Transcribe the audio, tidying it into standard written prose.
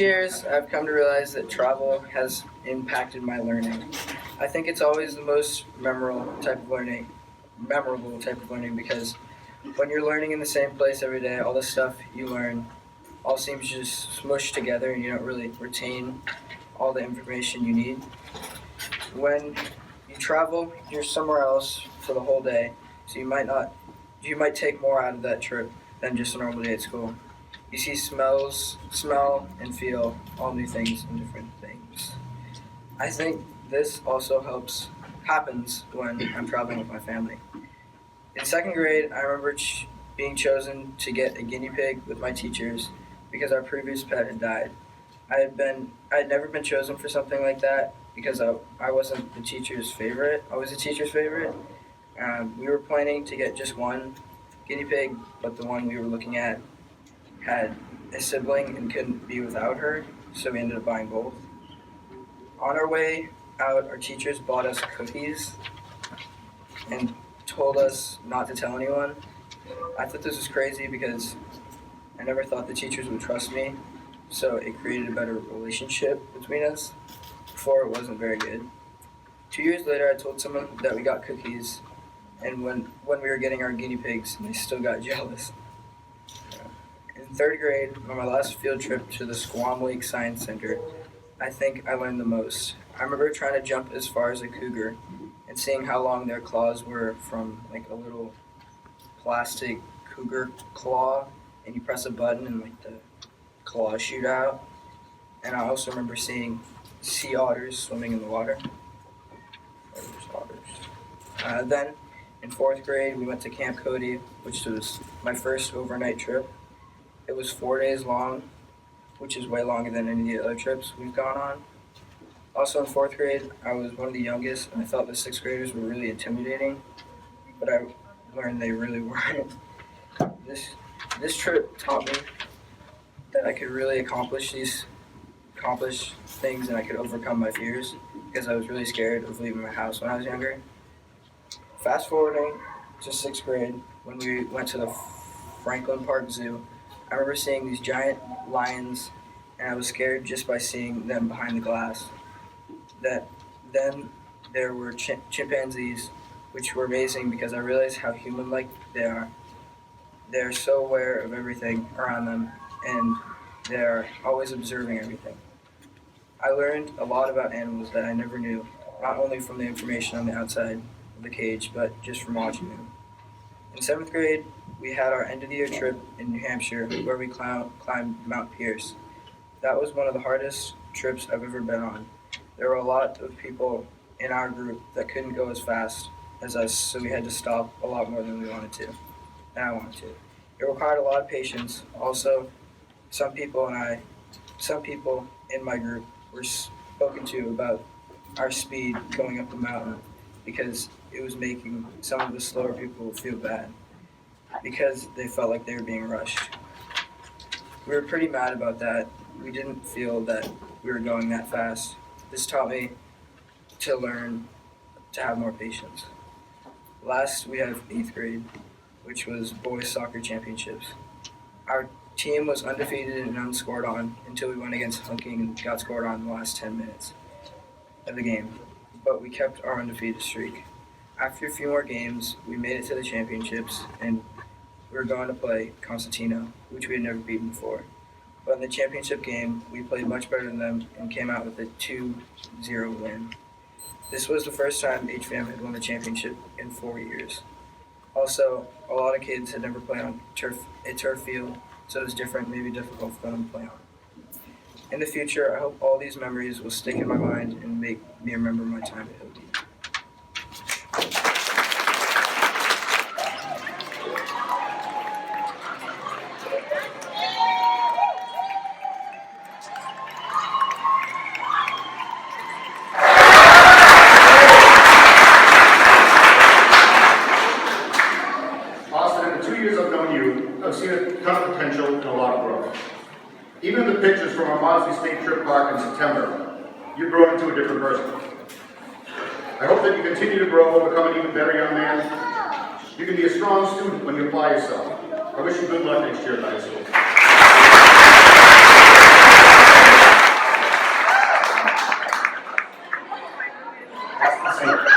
years, I've come to realize that travel has impacted my learning. I think it's always the most memorable type of learning because when you're learning in the same place every day, all the stuff you learn all seems just smushed together and you don't really retain all the information you need. When you travel, you're somewhere else for the whole day, so you might take more out of that trip than just a normal day at school. You see smell and feel all new things and different things. I think this also happens when I'm traveling with my family. In second grade, I remember being chosen to get a guinea pig with my teachers because our previous pet had died. I had never been chosen for something like that because I wasn't the teacher's favorite. I was the teacher's favorite. We were planning to get just one guinea pig, but the one we were looking at had a sibling and couldn't be without her, so we ended up buying both. On our way out, our teachers bought us cookies and told us not to tell anyone. I thought this was crazy because I never thought the teachers would trust me, so it created a better relationship between us. Before, it wasn't very good. 2 years later, I told someone that we got cookies, and when we were getting our guinea pigs, they still got jealous. In third grade, on my last field trip to the Squam Lake Science Center, I think I learned the most. I remember trying to jump as far as a cougar and seeing how long their claws were from like a little plastic cougar claw, and you press a button and like the claws shoot out. And I also remember seeing sea otters swimming in the water. Then in fourth grade, we went to Camp Cody, which was my first overnight trip. It was 4 days long, which is way longer than any of the other trips we've gone on. Also in fourth grade, I was one of the youngest, and I thought the sixth graders were really intimidating, but I learned they really weren't. This trip taught me that I could really accomplish things and I could overcome my fears because I was really scared of leaving my house when I was younger. Fast forwarding to sixth grade, when we went to the Franklin Park Zoo, I remember seeing these giant lions, and I was scared just by seeing them behind the glass. Then there were chimpanzees, which were amazing because I realized how human-like they are. They're so aware of everything around them, and they're always observing everything. I learned a lot about animals that I never knew, not only from the information on the outside of the cage, but just from watching them. In seventh grade, we had our end-of-the-year trip in New Hampshire where we climbed Mount Pierce. That was one of the hardest trips I've ever been on. There were a lot of people in our group that couldn't go as fast as us, so we had to stop a lot more than we wanted to, and I wanted to. It required a lot of patience. Also, some people in my group were spoken to about our speed going up the mountain because it was making some of the slower people feel bad because they felt like they were being rushed. We were pretty mad about that. We didn't feel that we were going that fast. This taught me to learn to have more patience. Last, we have eighth grade, which was boys soccer championships. Our team was undefeated and unscored on until we went against Hunking and got scored on in the last 10 minutes of the game, but we kept our undefeated streak. After a few more games, we made it to the championships, and we were going to play Constantino, which we had never beaten before. But in the championship game, we played much better than them and came out with a 2-0 win. This was the first time HVM had won the championship in 4 years. Also, a lot of kids had never played on a turf field, so it was maybe difficult for them to play on. In the future, I hope all these memories will stick in my mind and make me remember my time at Hildy. Austin, in the 2 years I've known you, I've seen a ton of potential and a lot of growth. Even in the pictures from our Modesty State Trip Park in September, you've grown into a different person. I hope that you continue to grow and become an even better young man. You can be a strong student when you apply yourself. I wish you good luck next year at high school. Hey,